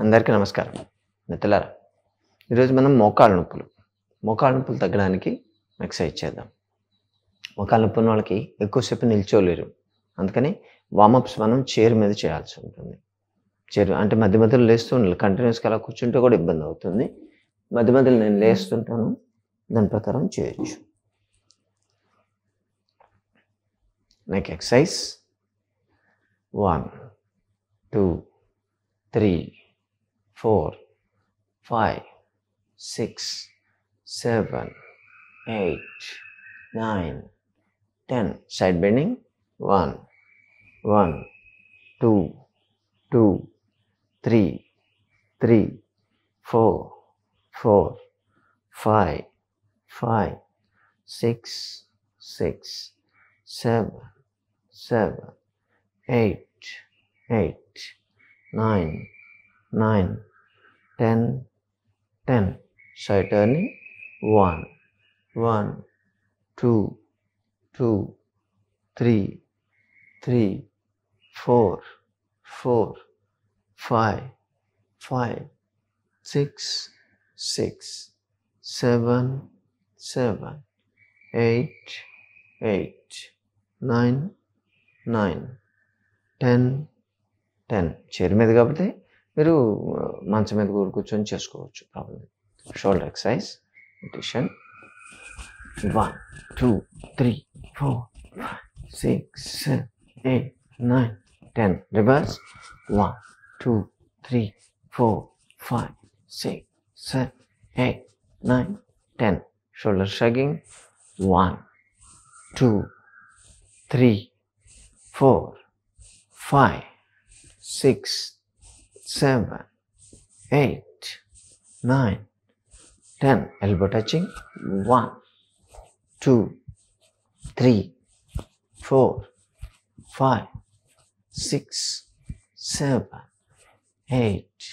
అందరికీ నమస్కారం మిత్రులారా. ఈరోజు మనం మోకాళ్ళ నొప్పులు తగ్గడానికి ఎక్సర్సైజ్ చేద్దాం. మోకాళ్ళ నొప్పి ఉన్న వాళ్ళకి ఎక్కువసేపు నిల్చోలేరు, అందుకని వార్మప్స్ మనం చైర్ మీద చేయాల్సి ఉంటుంది. చైర్ అంటే మధ్య మధ్యలో లేస్తూ ఉండాలి. కంటిన్యూస్గా అలా కూర్చుంటే కూడా ఇబ్బంది అవుతుంది. మధ్య మధ్యలో నేను లేస్తుంటాను, దాని ప్రకారం చేయొచ్చు. Neck exercise 1 2 3 4 5 6 7 8 9 10. Side bending. 1 1 2 2 3 3 4 4 5 5 6 6 7 7 8 8 9 9 10 10. Side turning. 1 1 2 2 3 3 4 4 5 5 6 6 7 7 8 8 9 9 10 10. Chair మీద కాబట్టి మీరు మంచం మీద కూర్చొని చేసుకోవచ్చు, problem. Shoulder exercise. Position 1 2 3 4 5 6 7 8 9 10. Reverse. 1 2 3 4 5 6 7 8 9 10. Shoulder shrugging. 1 2 3 4 5 6 7 8 9 10. Elbow touching. 1 2 3 4 5 6 7 8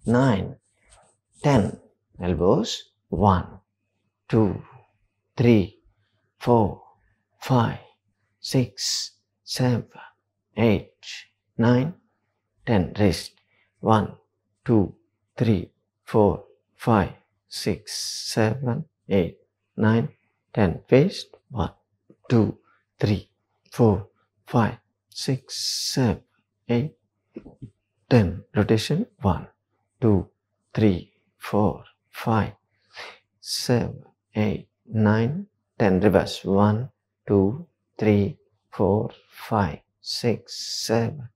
9 10. Elbows. 1 2 3 4 5 6 7 8 9 10. Wrist. 1 2 3 4 5 6 7 8 9 10. Waist. 1 2 3 4 5 6 7 8 10. Rotation. 1 2 3 4 5 7 8 9 10. Reverse. 1 2 3 4 5 6 7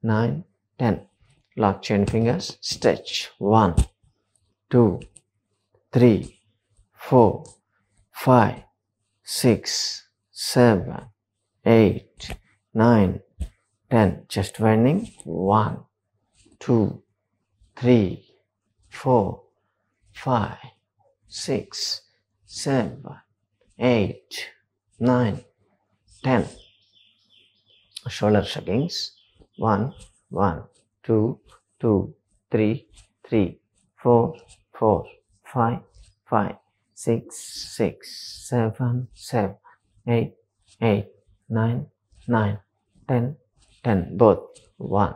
9 10. Lock chain fingers. Stretch. 1 2 3 4 5 6 7 8 9 10. Chest winding. 1 2 3 4 5 6 7 8 9 10. Shoulder shruggings. 1 1 2 2 3 3 4 4 5 5 6 6 7 7 8 8 9 9 10 10. Both. 1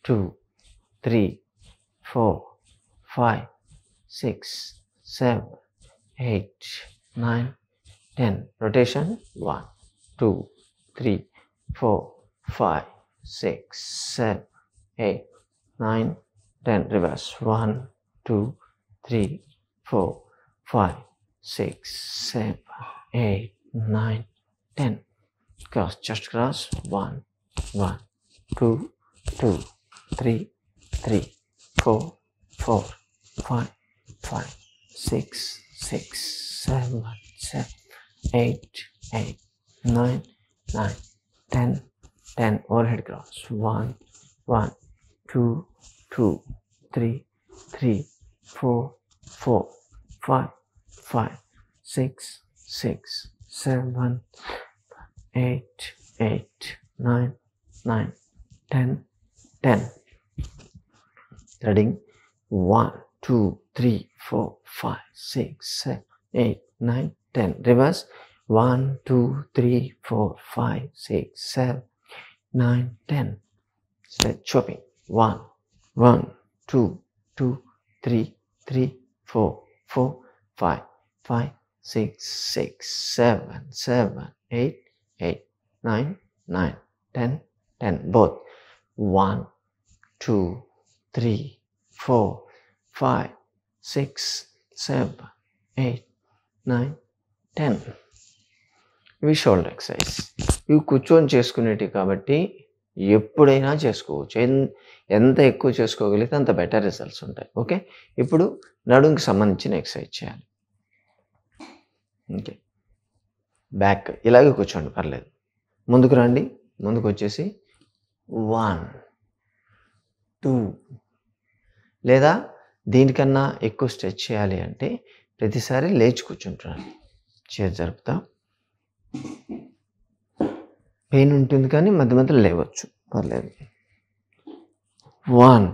2 3 4 5 6 7 8 9 10. Rotation. 1 2 3 4 5 6 7 8 9 10. Reverse. 1 2 3 4 5 6 7 8 9 10. Cross. Chest cross. 1 1 2 2 3 3 4 4 5 5 6 6 7 7 8 8 9 9 10 10. Overhead cross. 1 1 2 2 3 3 4 4 5 5 6 6 7 8 8 9 9 10 10. Threading. 1 2 3 4 5 6 7 8 9 10. Reverse. 1 2 3 4 5 6 7 9, 10. Start chopping. 1, 1, 2, 2, 3, 3, 4, 4, 5, 5, 6, 6, 7, 7, 8, 8, 9, 9, 10, 10. Both. 1, 2, 3, 4, 5, 6, 7, 8, 9, 10. ఇవి shoulder exercise. ఇవి కూర్చొని చేసుకునేటివి కాబట్టి ఎప్పుడైనా చేసుకోవచ్చు. ఎంత ఎక్కువ చేసుకోగలిగితే అంత బెటర్ రిజల్ట్స్ ఉంటాయి. ఓకే, ఇప్పుడు నడుంకి సంబంధించిన ఎక్సర్సైజ్ చేయాలి. ఓకే, బ్యాక్ ఇలాగే కూర్చోండి, పర్లేదు. ముందుకు రండి, ముందుకు వచ్చేసి 1, 2, లేదా దీనికన్నా ఎక్కువ స్ట్రెచ్ చేయాలి అంటే ప్రతిసారి లేచి కూర్చుంటున్నాను. చేతి జరుపుతా. పెయిన్ ఉంటుంది కానీ మధ్య మధ్యలో లేవచ్చు, పర్లేదు. 1,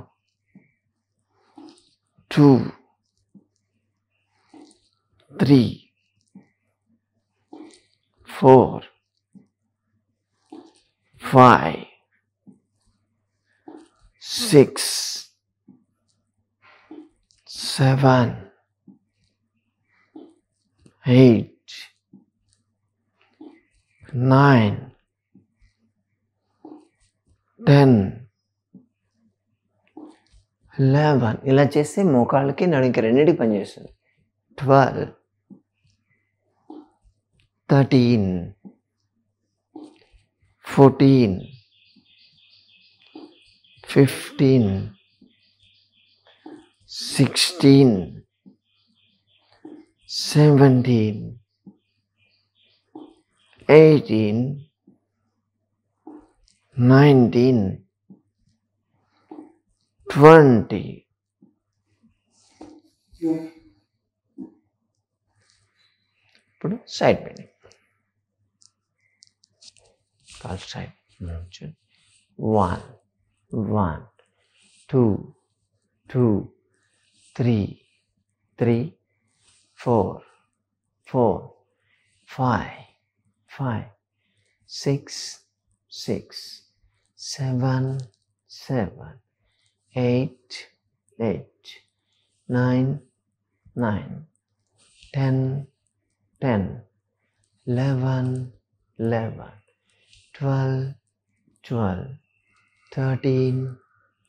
2, 3, 4, 5, 6, 7, 8, 9, 10, 11. ఇలా చేస్తే మోకాళ్ళకి నడుంకి రెండింటికి పనిచేస్తుంది. 12, 13, 14, 15, 16, 17, 18, 19, 20. ఇప్పుడు side bending. Call side. 1, 1, 2, 2, 3, 3, 4, 4, 5, 5, 6, 6, 7, 7, 8, 8, 9, 9, 10, 10, 11, 11, 12, 12, 13,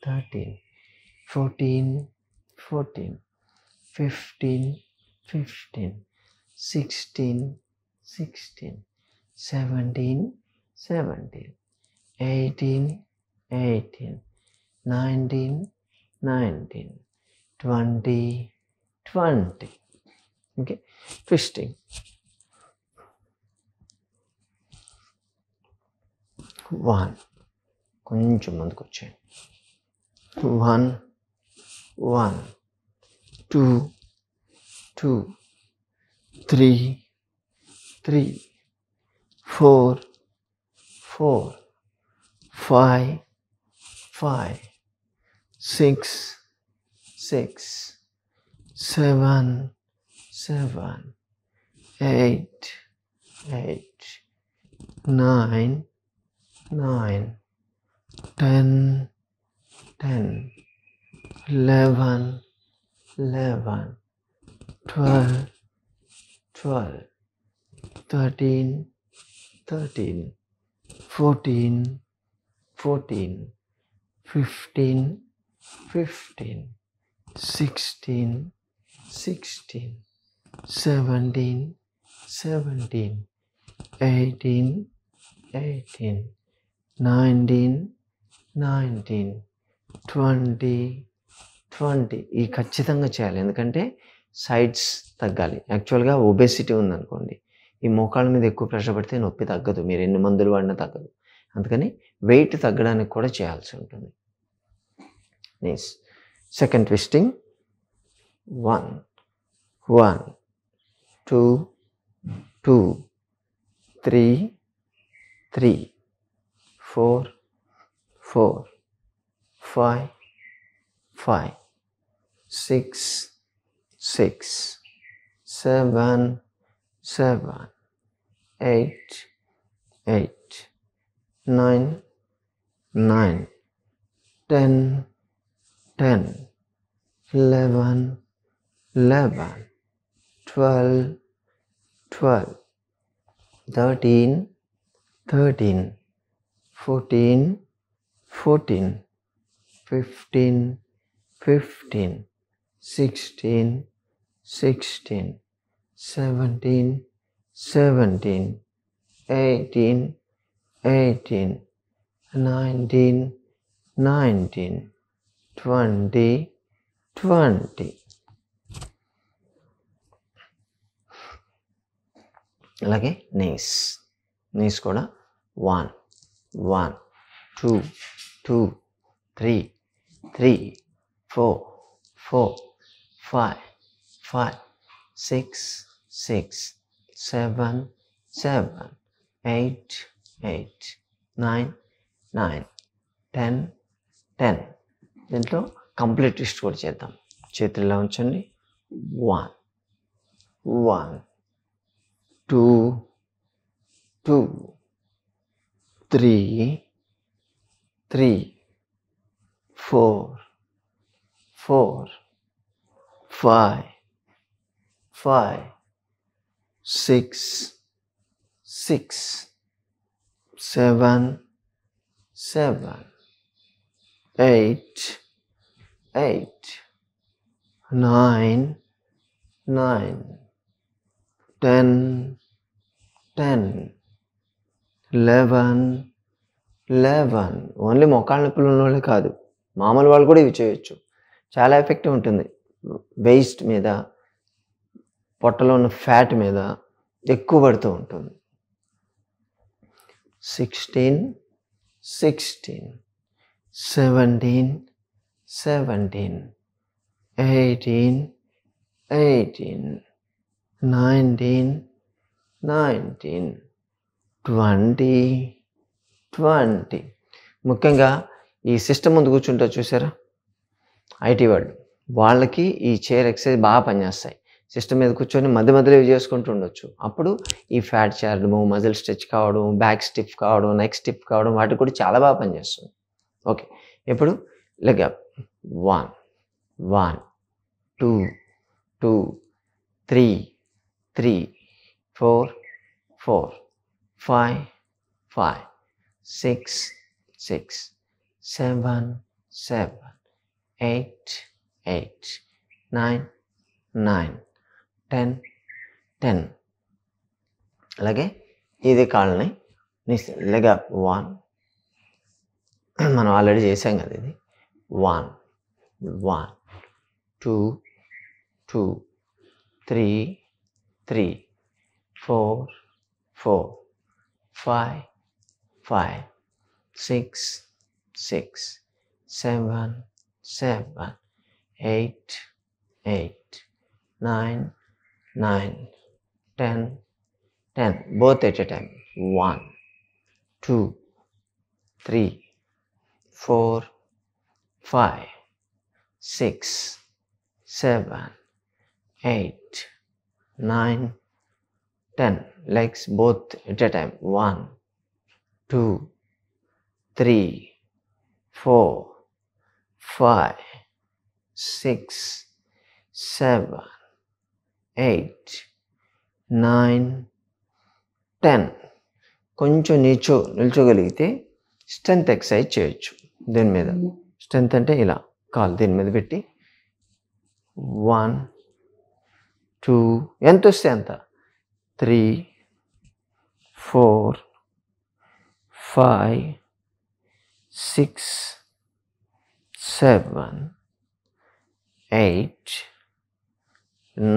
13, 14, 14, 15, 15, 16, 16, 17, 17, 18, 18, 19, 19, 20, 20. Okay, twisting. 1, కొంచెం ముందుకు వచ్చేయండి. 1, 1, 2, 2, 3, 3, 4, 4, 5, 5, 6, 6, 7, 7, 8, 8, 9, 9, 10, 10, 11, 11, 12, 12, 13, 13, 14, 14, 15, 15, 16, 16, 17, 17, 18, 18, 19, 19, 20, 20. ఈ ఖచ్చితంగా చేయాలి, ఎందుకంటే సైడ్స్ తగ్గాలి. యాక్చువల్గా ఒబేసిటీ ఉందనుకోండి, ఈ మోకాళ్ళ మీద ఎక్కువ ప్రెషర్ పడితే నొప్పి తగ్గదు, మీరు ఎన్ని మందులు వాడినా తగ్గదు. అందుకని వెయిట్ తగ్గడానికి కూడా చేయాల్సి ఉంటుంది. నీస్. Second twisting. 1, 1, 2, 2, 3, 3, 4, 4, 5, 5, 6, 6, 7, 7, 8, 8, 9, 9, 10, 10, 11, 11, 12, 12, 13, 13, 14, 14, 15, 15, 16, 16, 17, 17, 18, 18, 19, 19, 20, 20. అలాగే నీస్ కూడా 1, 1, 2, 2, 3, 3, 4, 4, 5, 5, 6, 6, 7, 7, 8, 8, 9, 9, 10, 10. దీంట్లో కంప్లీట్ లిస్ట్ కూడా చేద్దాం. చేతుల్లో ఉంచండి. 1, 1, 2, 2, 3, 3, 4, 4, 5, 5, 6, 6, 7, 7, 8, 8, 9, 9, 10, 10, 11, 11. ఓన్లీ మోకాళ్ళ నొప్పులు ఉన్న వాళ్ళే కాదు, మామూలు వాళ్ళు కూడా ఇవి చేయొచ్చు. చాలా ఎఫెక్టివ్ ఉంటుంది. వేస్ట్ మీద, పొట్టలో ఉన్న ఫ్యాట్ మీద ఎక్కువ పడుతూ ఉంటుంది. 16, 16, 17, 17, 18, 18, 19, 19, 20, 20. ముఖ్యంగా ఈ సిస్టమ్ ముందు కూర్చుంటారు చూసారా, ఐటీ వాళ్ళకి ఈ చైర్ ఎక్సర్సైజ్ బాగా పనిచేస్తాయి. సిస్టమ్ మీద కూర్చొని మధ్య మధ్యలో ఇవి చేసుకుంటూ ఉండొచ్చు. అప్పుడు ఈ ఫ్యాట్ చేరడము, మజిల్ స్ట్రెచ్ కావడం, బ్యాక్ స్టిఫ్ కావడం, నెక్ స్టిఫ్ కావడం, వాటికి కూడా చాలా బాగా పనిచేస్తుంది. ఓకే, ఇప్పుడు లెగ్ అప్. 1, 1, 2, 2, 3, 3, 4, 4, 5, 5, 6, 6, 7, 7, 8, 8, 9, 9, 10, 10. అలాగే ఇది కాళ్ళని లెగ్ అప్. 1, మనం ఆల్రెడీ చేసాం కదా ఇది. 1, 1, 2, 2, 3, 3, 4, 4, 5, 5, 6, 6, 7, 7, 8, 8, 9, 9, 10, 10. Both at a time. 1, 2, 3, 4, 5, 6, 7, 8, 9, 10. Legs both at a time. 1, 2, 3, 4, 5, 6, 7, 8, 9, 10. కొంచెం నిల్చోగలిగితే స్ట్రెంత్ ఎక్సర్సైజ్ చేయొచ్చు. దీని మీద స్ట్రెంత్ అంటే ఇలా కాలు దీని మీద పెట్టి 1, 2, ఎంత వస్తే అంత, 3, 4, 5, 6, 7, 8,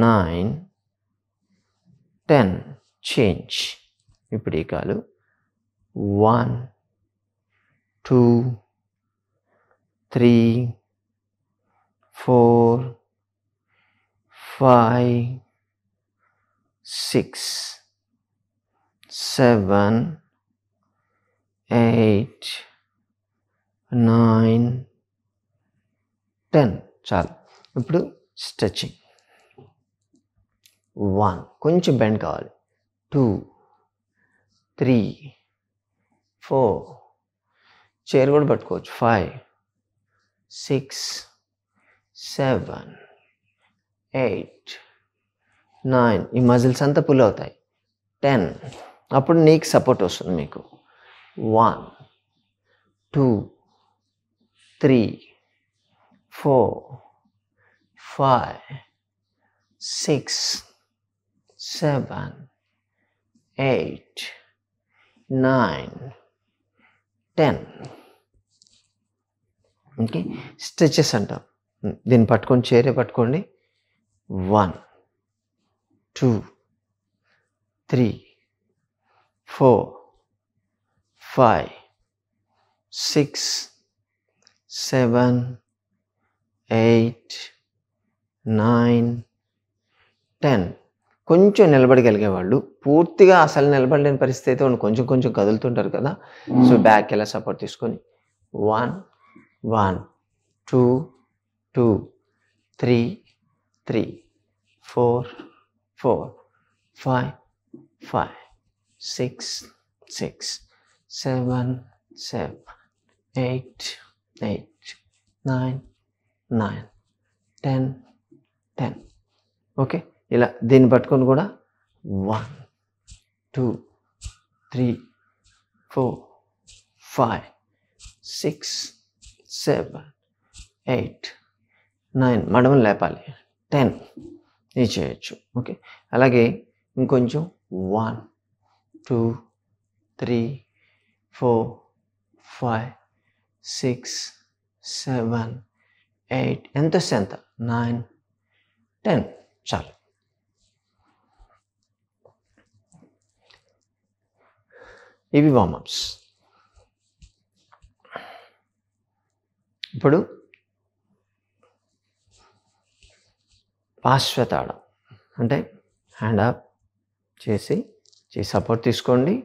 9, 10. చేంజ్. ఇప్పుడు ఈ కాలు 1, 2, 3, 4, 5, 6, 7, 8, 9, 10. చాలు. ఇప్పుడు స్ట్రెచింగ్. 1, కొంచెం బెండ్ కావాలి. 2, 3, 4, చైర్ కూడా పట్టుకోవచ్చు. 5 6 7 8 9 ఈ మజిల్స్ అంతా పుల్ అవుతాయి. 10 అప్పుడు నీకు సపోర్ట్ వస్తుంది మీకు. 1 2 3 4 5 6 7 8 9 10. ఓకే, స్ట్రెచెస్ అంటాం. దీన్ని పట్టుకొని చైరే పట్టుకోండి. 1 2 3 4 5 6 7 8 9 10. కొంచెం నిలబడగలిగేవాళ్ళు, పూర్తిగా అసలు నిలబడలేని పరిస్థితి అయితే కొంచెం కొంచెం కదులుతుంటారు కదా, సో బ్యాక్ ఎలా సపోర్ట్ తీసుకొని 1 1 2 2 3 3 4 4 5 5 6 6 7 7 8 8 9 9 10 10. ఓకే, ఇలా దీన్ని పట్టుకొని కూడా 1 2 3 4 5 6 7 8 9 మడమలు లేపాలి. 10 ఇది చేయొచ్చు. ఓకే, అలాగే ఇంకొంచెం 1 2 3 4 5 6 7 8 ఎంత వస్తే అంత 9 10 చాలు. ఇవి వార్మప్స్. ఇప్పుడు పార్శ్వతాళం అంటే హ్యాండ్ అప్ చేసి సపోర్ట్ తీసుకోండి.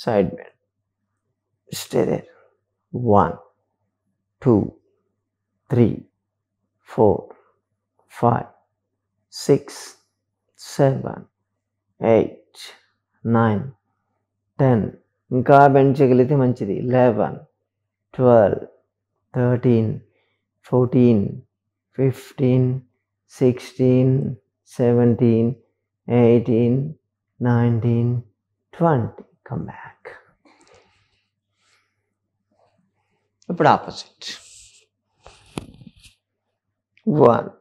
Side bend, stay there. 1 2 3 4 5 6 7 8 9 10. ఇంకా బెండ్ చేయగలిగితే మంచిది. 11 12 13 14 15 16 17 18 19 20. Come back. ఇప్పుడు opposite. 1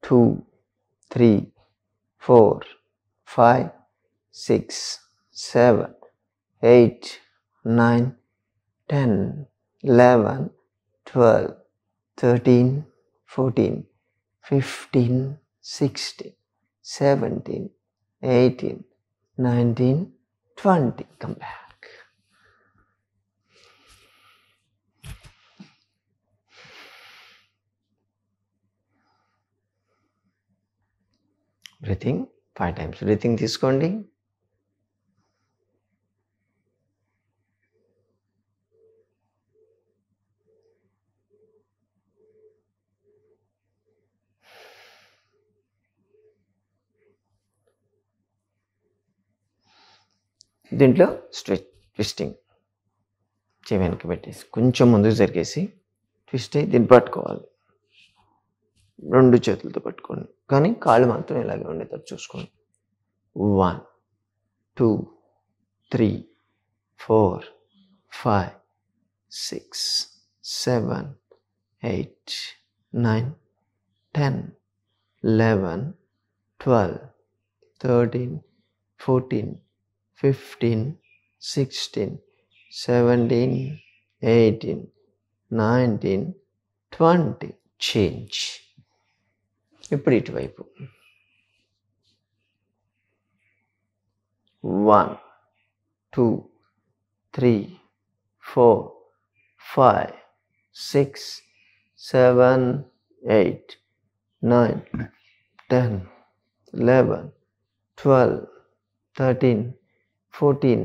2 3 4 5 6 7 8 9 10 11 12 13 14 15 16 17 18 19 20. Come back. Breathing 5 times. Breathing తీసుకోండి. దీంట్లో ట్విస్టింగ్. చెవి వెనక్కి పెట్టేసి కొంచెం ముందుకు జరిగేసి ట్విస్ట్ అయ్యి దీన్ని పట్టుకోవాలి. 2 చేతులతో పట్టుకోండి, కానీ కాళ్ళు మాత్రం ఇలాగే ఉండేటట్టు చూసుకోండి. 1 2 3 4 5 6 7 8 9 10 11 12 13 14 15 16 17 18 19 20. చేంజ్. ఇప్పుడు ఇటువైపు. 1 2 3 4 5 6 7 8 9 10 11 12 13 14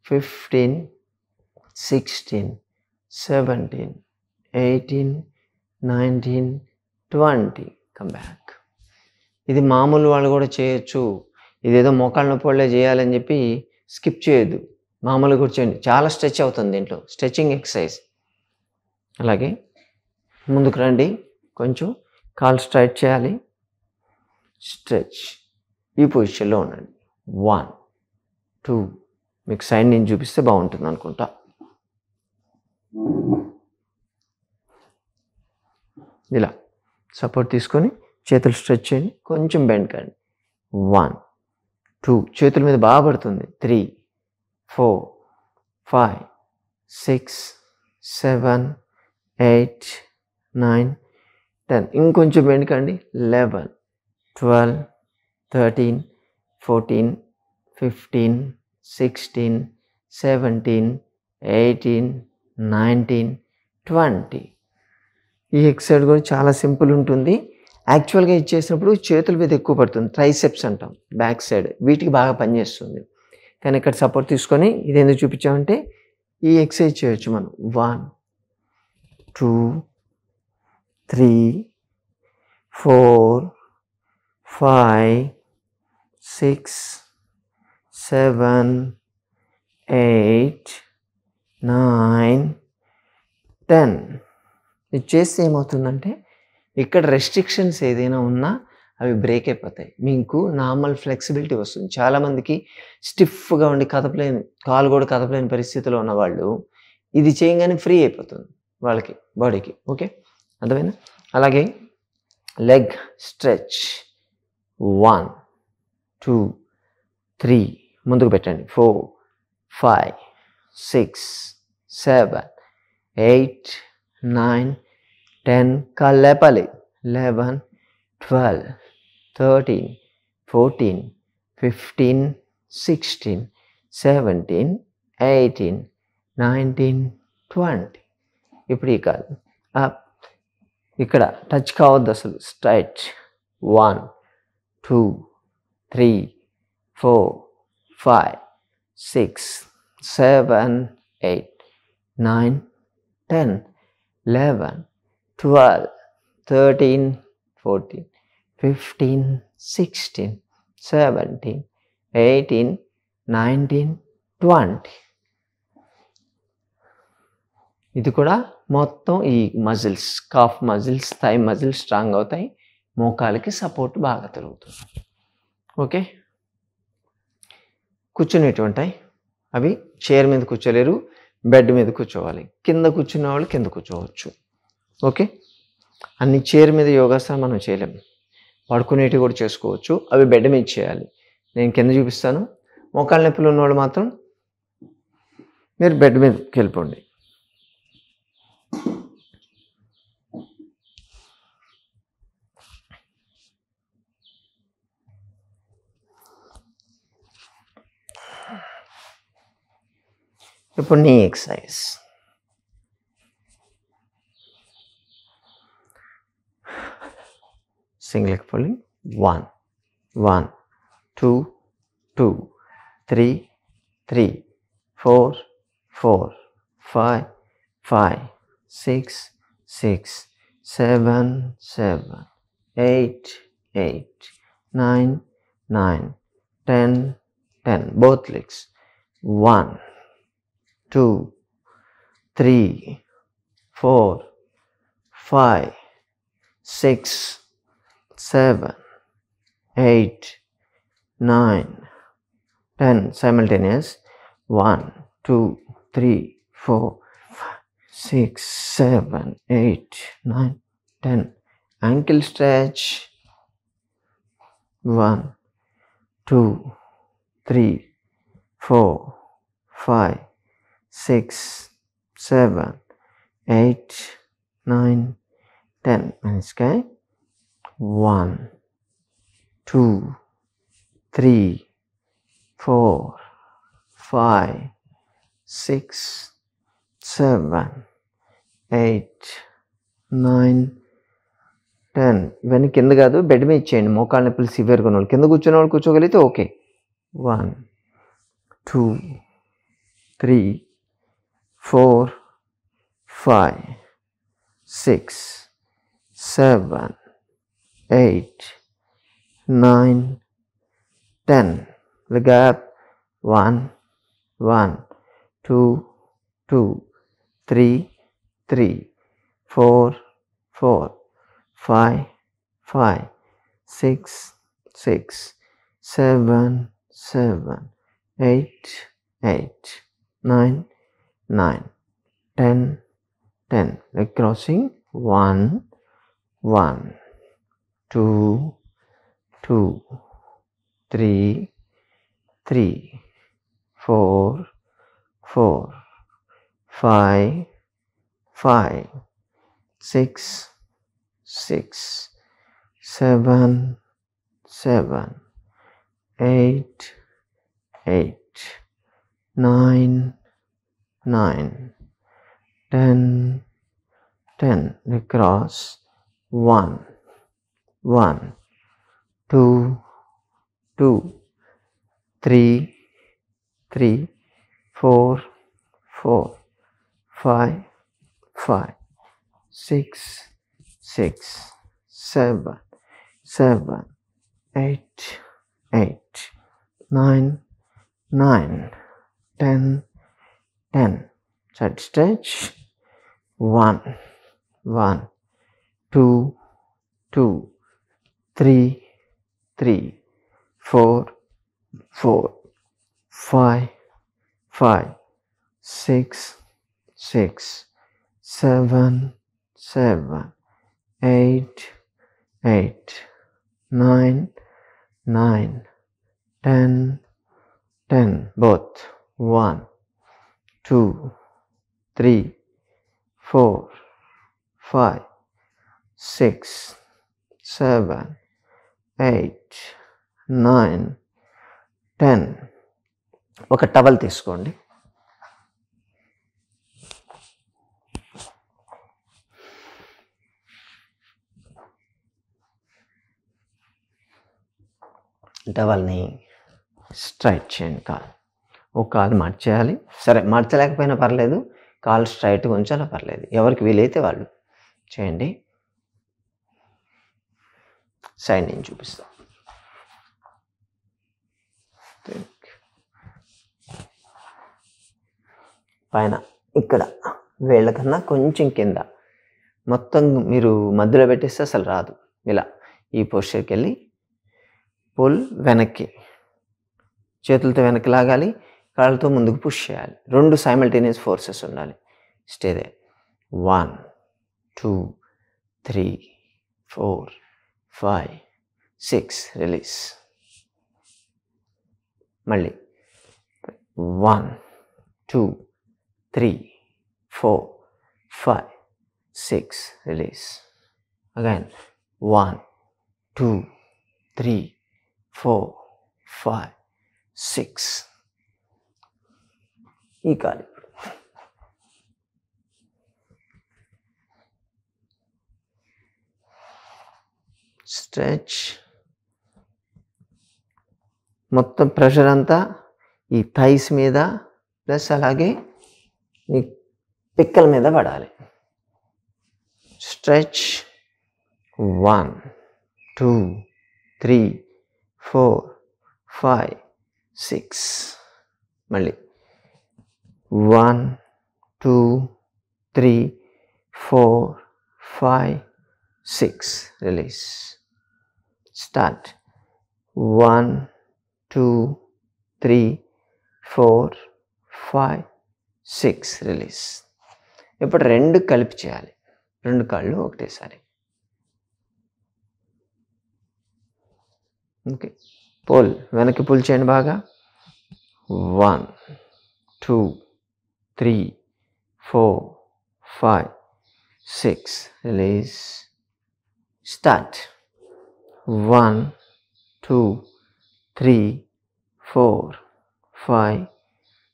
15 16 17 18 19 20. Come back. ఇది మామూలు వాళ్ళు కూడా చేయొచ్చు. ఇదేదో మోకాళ్ళ నొప్పి వాళ్ళే చేయాలని చెప్పి స్కిప్ చేయొద్దు. మామూలుగా కూడా చేయండి. చాలా స్ట్రెచ్ అవుతుంది దీంట్లో. Stretching exercise. అలాగే ముందుకు రండి, కొంచెం కాలు స్ట్రైట్ చేయాలి, స్ట్రెచ్. ఈ పొజిషన్లో ఉండండి. 1 2 మీకు సైడ్ నుంచి చూపిస్తే బాగుంటుంది అనుకుంటా. ఇలా సపోర్ట్ తీసుకొని చేతులు స్ట్రెచ్ చేయండి, కొంచెం బెండ్ కండి. 1 2 చేతుల మీద బాగా పడుతుంది. 3 4 5 6 7 8 9 10 ఇంకొంచెం బెండ్ కండి. 11 12 13 14 15 16 17 18 19 20. ఈ ఎక్సర్సైజ్ కూడా చాలా సింపుల్ ఉంటుంది. యాక్చువల్గా ఇది చేసినప్పుడు చేతుల మీద ఎక్కువ పడుతుంది, ట్రైసెప్స్ అంటాం, బ్యాక్ సైడ్, వీటికి బాగా పనిచేస్తుంది. కానీ ఇక్కడ సపోర్ట్ తీసుకొని ఇది ఎందుకు చూపించామంటే ఈ ఎక్సర్సైజ్ చేయొచ్చు మనం. 1 2 3 4 5 6 7 8 9 10. ఇది చేస్తే ఏమవుతుందంటే ఇక్కడ రెస్ట్రిక్షన్స్ ఏదైనా ఉన్నా అవి బ్రేక్ అయిపోతాయి, మీకు నార్మల్ ఫ్లెక్సిబిలిటీ వస్తుంది. చాలామందికి స్టిఫ్గా ఉండి కదపలేని, కాలు కూడా కదపలేని పరిస్థితిలో ఉన్నవాళ్ళు ఇది చేయగానే ఫ్రీ అయిపోతుంది వాళ్ళకి, బాడీకి. ఓకే, అర్థమైనా? అలాగే లెగ్ స్ట్రెచ్. 1 2 3 ముందుకు పెట్టండి. 4 5 6 7 8 9 10 కాళ్ళు లేపాలి. 11 12 13 14 15 16 17 18 19 20. ఇప్పుడు ఈ కాలు అప్, ఇక్కడ టచ్ కావద్దు అసలు, స్ట్రైట్. 1 2 3 4 5 6 7 8 9 10 11 12 13 14 15 16 17 18 19 20. ఇది కూడా మొత్తం ఈ muscles, calf muscles, thigh muscles strong అవుతాయి, మోకాలకి సపోర్ట్ బాగా తిరుగుతుంది. ఓకే, కూర్చునేటువంటాయి అవి చైర్ మీద కూర్చోలేరు, బెడ్ మీద కూర్చోవాలి. కింద కూర్చున్న వాళ్ళు కింద కూర్చోవచ్చు. ఓకే, అన్ని చైర్ మీద యోగాసనం మనం చేయలేము, పడుకునేటివి కూడా చేసుకోవచ్చు, అవి బెడ్ మీద చేయాలి. నేను కింద చూపిస్తాను. మోకాళ్ళ నొప్పులు ఉన్నవాళ్ళు మాత్రం మీరు బెడ్ మీదకి వెళ్ళిపోండి. ఇప్పుడు నీ exercise. Single leg pulling. 1 1 2 2 3 3 4 4 5 5 6 6 7 7 8 8 9 9 10 10. Both legs. 1 2 3 4 5 6 7 8 9 10. Simultaneous. 1 2 3 4 5 6 7 8 9 10. Ankle stretch. 1 2 3 4 5 6 7 8 9 10. And sky. 1 2 3 4 5 6 7 8 9 10. ఇవన్నీ కింద కాదు, బెడ్ మీద చేయండి. మోకాళ్ళ నొప్పులు సివియర్గా ఉన్న వాళ్ళు కింద కూర్చున్న వాళ్ళు కూర్చోగలిగితే okay. 1 2 3 4 5 6 7 8 9 10. Look up. 1 1 2 2 3 3 4 4 5 5 6 6 7 7 8 8 9 9 10 10 leg crossing 1 1 2 2 3 3 4 4 5 5 6 6 7 7 8 8 9 9 10 10 across 1 1 2 2 3 3 4 4 5 5 6 6 7 7 8 8 9 9 10 10 side stretch 1 1 2 2 3 3 4 4 5 5 6 6 7 7 8 8 9 9 10 10 both 1 2 3 4 5 6 7 8 9 10 ఒక టవల్ తీసుకోండి. టవల్ని స్ట్రైట్ చేయండి. ఒక కాలు మార్చేయాలి. సరే, మార్చలేకపోయినా పర్లేదు, కాలు స్ట్రైట్గా ఉంచాలా పర్లేదు, ఎవరికి వీలైతే వాళ్ళు చేయండి. సైడ్ నేను చూపిస్తాను. పైన ఇక్కడ వేళ్ళ కన్నా కొంచెం కింద మొత్తం మీరు మధ్యలో పెట్టేస్తే అసలు రాదు. ఇలా ఈ పోస్చర్కి వెళ్ళి పుల్ వెనక్కి, చేతులతో వెనక్కి లాగాలి, కాళ్ళతో ముందుకు పుష్ చేయాలి. 2 సైమల్టేనియస్ ఫోర్సెస్ ఉండాలి. Stay they. 1 2 3 4 5 6 రిలీజ్. మళ్ళీ 1 2 3 4 5 6 రిలీజ్. అగైన్ 1 2 3 4 5 6. ఈ కాలు స్ట్రెచ్. మొత్తం ప్రెషర్ అంతా ఈ థైస్ మీద ప్లస్ అలాగే ఈ పిక్కల మీద పడాలి. స్ట్రెచ్ 1 2 3 4 5 6. మళ్ళీ 1 2 3 4 5 6 రిలీజ్. స్టార్ట్. 1 2 3 4 5 6 రిలీజ్. ఇప్పుడు 2 కలిపి చేయాలి. 2 కాళ్ళు ఒకటేసారి. ఓకే, పుల్ వెనక్కి పుల్ చేయండి బాగా. 1 2 3 4 5 6 రిలీజ్. స్టార్ట్. 1 2 3 4 5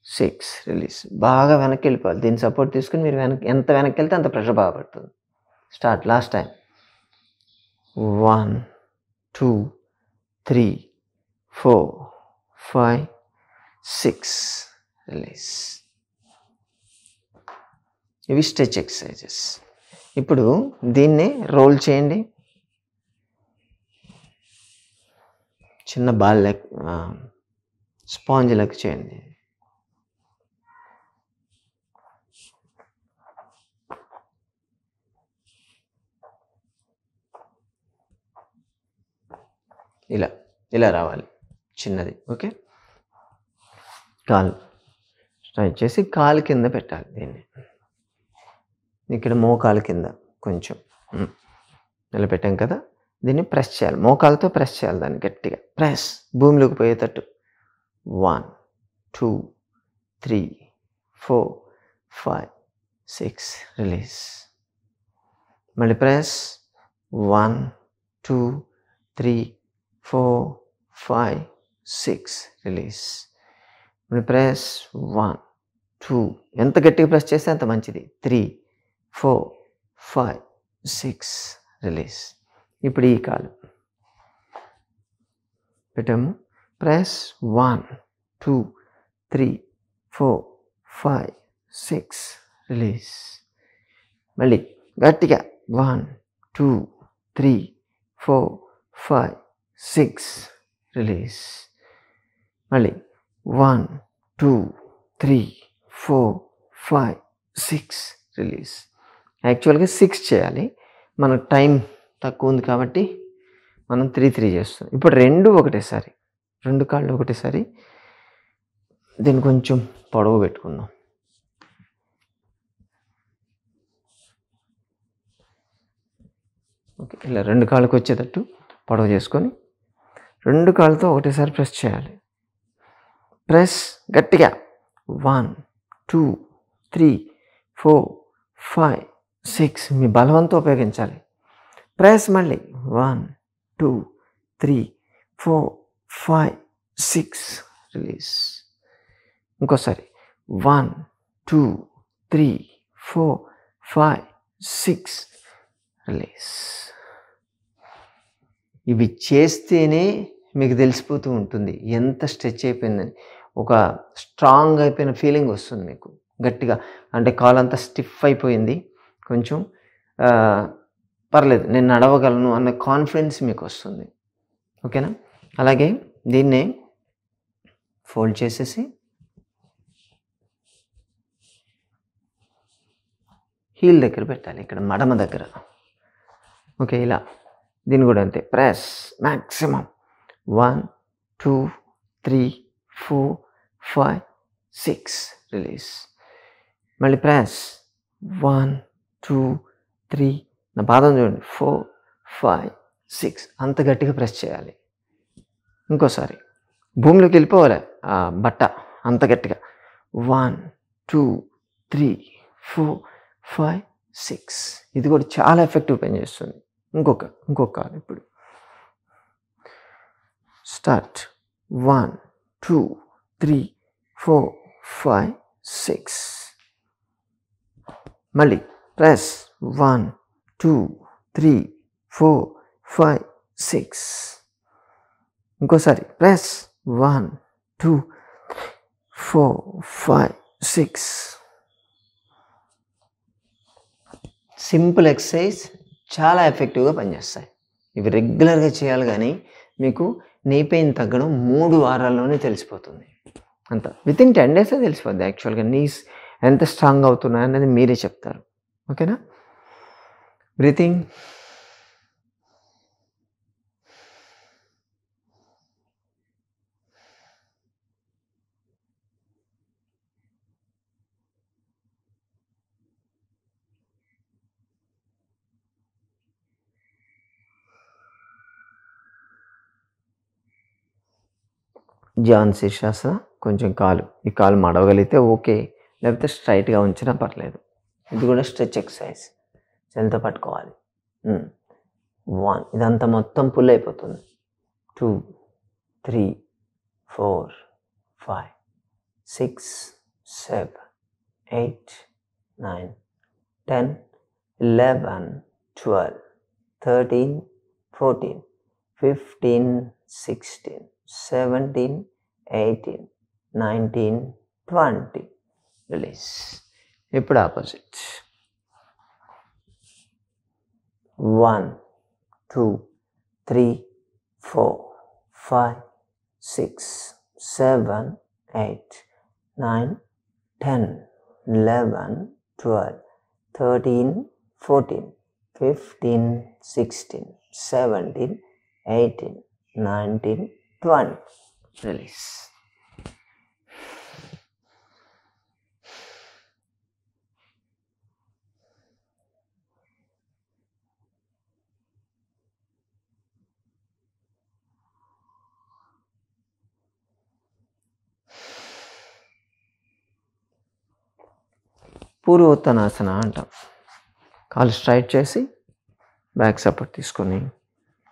6 రిలీజ్. బాగా వెనక్కి వెళ్ళిపోవాలి. దీన్ని సపోర్ట్ తీసుకుని మీరు ఎంత వెనక్కి వెళ్తే అంత ప్రెషర్ బాగా పడుతుంది. స్టార్ట్. Last time. 1 2 3 4 5 6 రిలీజ్. ఇవి స్ట్రెచ్ ఎక్సర్సైజెస్. ఇప్పుడు దీన్నే రోల్ చేయండి. చిన్న బాల్ లెక్క, స్పాంజ్ లెక్క చేయండి. ఇలా ఇలా రావాలి చిన్నది. ఓకే, కాలు స్ట్రైట్ చేసి కాలు కింద పెట్టాలి. దీన్ని ఇక్కడ మోకాలు కింద కొంచెం ఇలా పెట్టాం కదా, దీన్ని ప్రెస్ చేయాలి, మోకాలతో ప్రెస్ చేయాలి దాన్ని గట్టిగా. ప్రెస్, భూమిలోకి పోయేటట్టు. 1 2 3 4 5 6 రిలీజ్. మళ్ళీ ప్రెస్. 1 2 3 4 5 6 రిలీజ్. మళ్ళీ ప్రెస్. 1 2, ఎంత గట్టిగా ప్రెస్ చేస్తే అంత మంచిది. 3 4 5 6 రిలీజ్. ఇప్పుడు ఈ కాలు పెట్టాము. ప్రెస్. 1 2 3 4 5 6 రిలీజ్. మళ్ళీ గట్టిగా 1 2 3 4 5 6 రిలీజ్. మళ్ళీ 1 2 3 4 5 6 రిలీజ్. యాక్చువల్గా 6 చేయాలి, మనకు టైం తక్కువ ఉంది కాబట్టి మనం 3 3 చేస్తాం. ఇప్పుడు రెండు ఒకటేసారి, రెండు కాళ్ళు ఒకటేసారి. దీన్ని కొంచెం పొడవు పెట్టుకుందాం. ఓకే, ఇలా రెండు కాళ్ళకి వచ్చేటట్టు పొడవు చేసుకొని రెండు కాళ్ళతో ఒకటేసారి ప్రెస్ చేయాలి. ప్రెస్ గట్టిగా. 1 2 3 4 5 6. మీ బలవంతో ఉపయోగించాలి. ప్రెస్. మళ్ళీ 1 2 3 4 5 6 రిలీజ్. ఇంకోసారి 1 2 3 4 5 6 రిలీజ్. ఇవి చేస్తేనే మీకు తెలిసిపోతూ ఉంటుంది ఎంత స్ట్రెచ్ అయిపోయిందని. ఒక స్ట్రాంగ్ అయిపోయిన ఫీలింగ్ వస్తుంది మీకు గట్టిగా. అంటే కాలు అంతా స్టిఫ్ అయిపోయింది, కొంచెం పర్లేదు నేను నడవగలను అన్న కాన్ఫిడెన్స్ మీకు వస్తుంది. ఓకేనా? అలాగే దీన్నే ఫోల్డ్ చేసేసి హీల్ దగ్గర పెట్టాలి, ఇక్కడ మడమ దగ్గర. ఓకే, ఇలా దీన్ని కూడా అంతే. Press maximum. 1 2 3 4 5 6 రిలీజ్. మళ్ళీ ప్రెస్. 1 2 3, నా పాదం చూడండి, 4 5 6. అంత గట్టిగా ప్రెస్ చేయాలి. ఇంకోసారి భూమిలోకి వెళ్ళిపోవాలి ఆ బట్ట అంత గట్టిగా. 1 2 3 4 5 6. ఇది కూడా చాలా ఎఫెక్టివ్ పనిచేస్తుంది. ఇంకొక ఇప్పుడు స్టార్ట్. 1 2 3 4 5 6. మళ్ళీ ప్రెస్. 1 2 3 4 5 6. ఇంకోసారి ప్రెస్. 1 2 4 5 6. సింపుల్ ఎక్సర్సైజ్, చాలా ఎఫెక్టివ్గా పనిచేస్తాయి. ఇవి రెగ్యులర్గా చేయాలి, కానీ మీకు నీ పెయిన్ తగ్గడం 3 వారాల్లోనే తెలిసిపోతుంది. అంత వితిన్ 10 డేసే తెలిసిపోద్ది. యాక్చువల్గా నీస్ ఎంత స్ట్రాంగ్ అవుతున్నాయి అనేది మీరే చెప్తారు. ఓకేనా? బ్రీతింగ్. జాన్ శీర్షాసన. కొంచెం ఈ కాలు మడవగలిగితే ఓకే, లేకపోతే స్ట్రైట్గా ఉంచినా పర్లేదు. ఇది కూడా స్ట్రెచ్ ఎక్సర్సైజ్. చేతితో పట్టుకోవాలి. 1, ఇదంతా మొత్తం పుల్ అయిపోతుంది. 2 3 4 5 6 7 8 9 10 11 12 13 14 15 16 17 18 19 20 రిలీజ్. ఇప్పుడు ఆపోజిట్. 1 2 3 4 5 6 7 8 9 10 11 12 13 14 15 16 17 18 19, 20. Release. పూర్వోత్తనాసన అంటాం. కాళ్ళు స్ట్రైట్ చేసి బ్యాక్ సపోర్ట్ తీసుకొని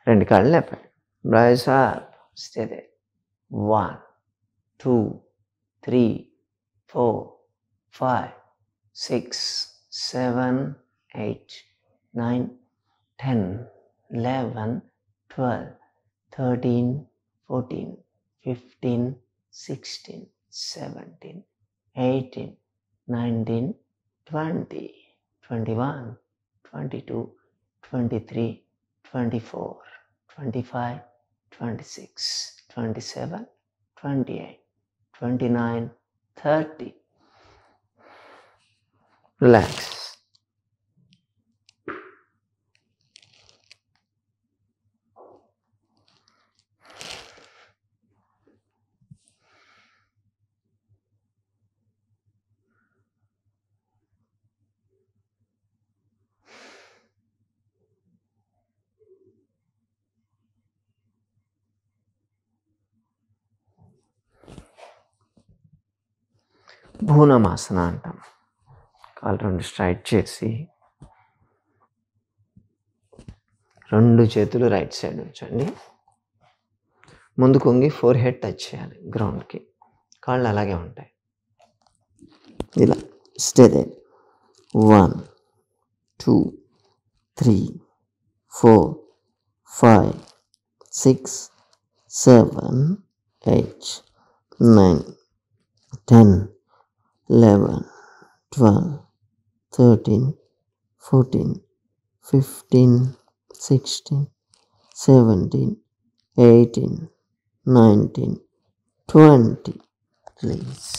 2 కాళ్ళు లేపాలి. Raise up, stay there. 1, 2, 3, 4, 5, 6, 7, 8, 9, 10, 11, 12, 13, 14, 15, 16, 17, 18, 19, 20, 21, 22, 23, 24, 25, 26, 27, 28, 29, 30. Relax. భూనమాసన అంటాం. కాళ్ళు 2 స్ట్రైట్ చేసి 2 చేతులు రైట్ సైడ్ ఉంచండి. ముందు కొంగి ఫోర్ హెడ్ టచ్ చేయాలి గ్రౌండ్కి. కాళ్ళు అలాగే ఉంటాయి. ఇలా స్టే దేర్. 1, 2, 3, 4, 5, 6, 7, 8, 9, 10, 11, 12, 13, 14, 15, 16, 17, 18, 19, 20. ప్లీజ్.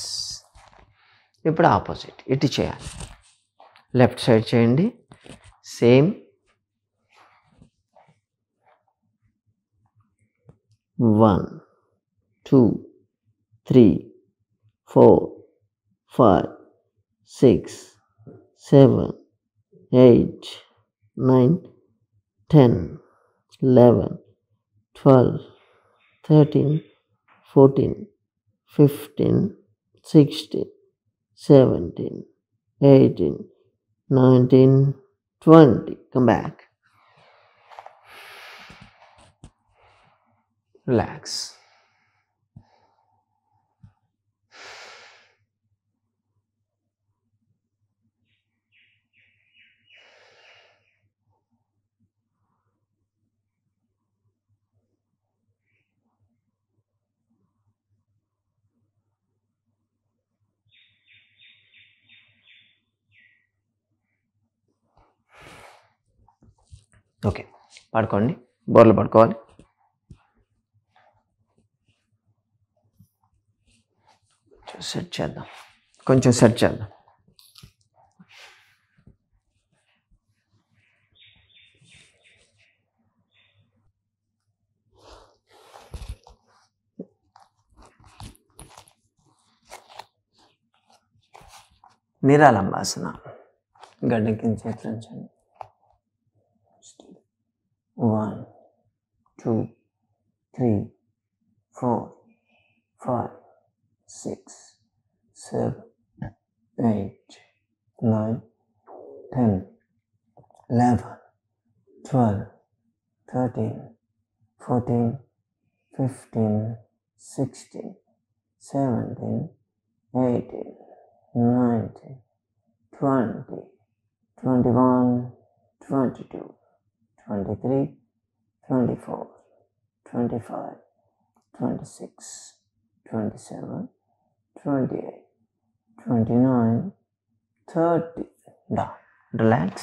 ఇప్పుడు ఆపోజిట్ ఇటు చేయాలి. లెఫ్ట్ సైడ్ చేయండి. Same. 1, 2, 3, 4, 5, 6, 7, 8, 9, 10, 11, 12, 13, 14, 15, 16, 17, 18, 19, 20. Come back. Relax. Okay, పడుకోండి. బోర్లు పడుకోవాలి. సెట్ చేద్దాం. కొంచెం సెట్ చేద్దాం. నిరాలంబాసన. గడ్డ కింద చేతులు ఉంచండి. 1, 2, 3, 4, 5, 6, 7, 8, 9, 10, 11, 12, 13, 14, 15, 16, 17, 18, 19, 20, 21, 22, 23, 24, 25, 26, 27, 28, 29, 30. Down. Relax.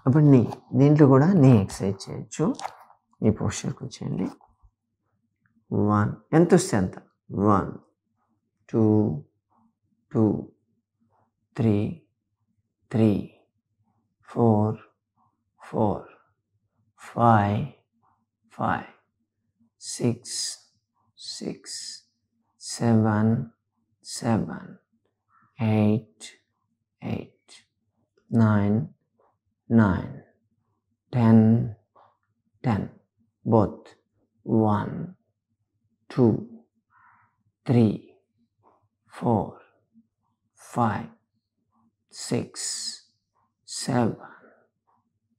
ఇప్పుడు దీంట్లో కూడా ఎక్సర్సైజ్ చేయొచ్చు. ఈ పోస్చర్కి వచ్చేయండి. 1 ఎంత వస్తే అంత. 1 2 2 3 3 4 4 5 5 6 6 7 7 8 8 9 9 10 10 both 1 2 3 4 5 6 7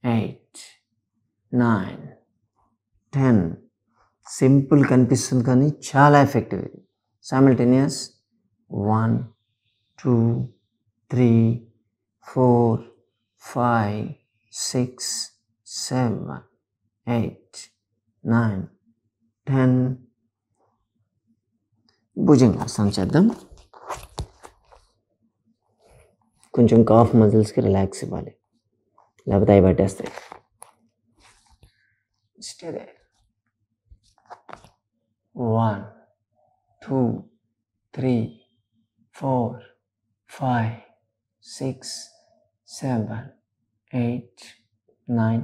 8 9 10. సింపుల్ కనిపిస్తుంది కానీ చాలా ఎఫెక్టివ్ ఇది. సైమల్టేనియస్ 1 2 3 4 5 6 7 8 9 10. భుజంగాసనం చేద్దాం. కొంచెం కాఫ్ మజిల్స్కి రిలాక్స్ ఇవ్వాలి, లేకపోతే అవి పట్టేస్తాయి. Stay there. 1 2 3 4 5 6 7 8 9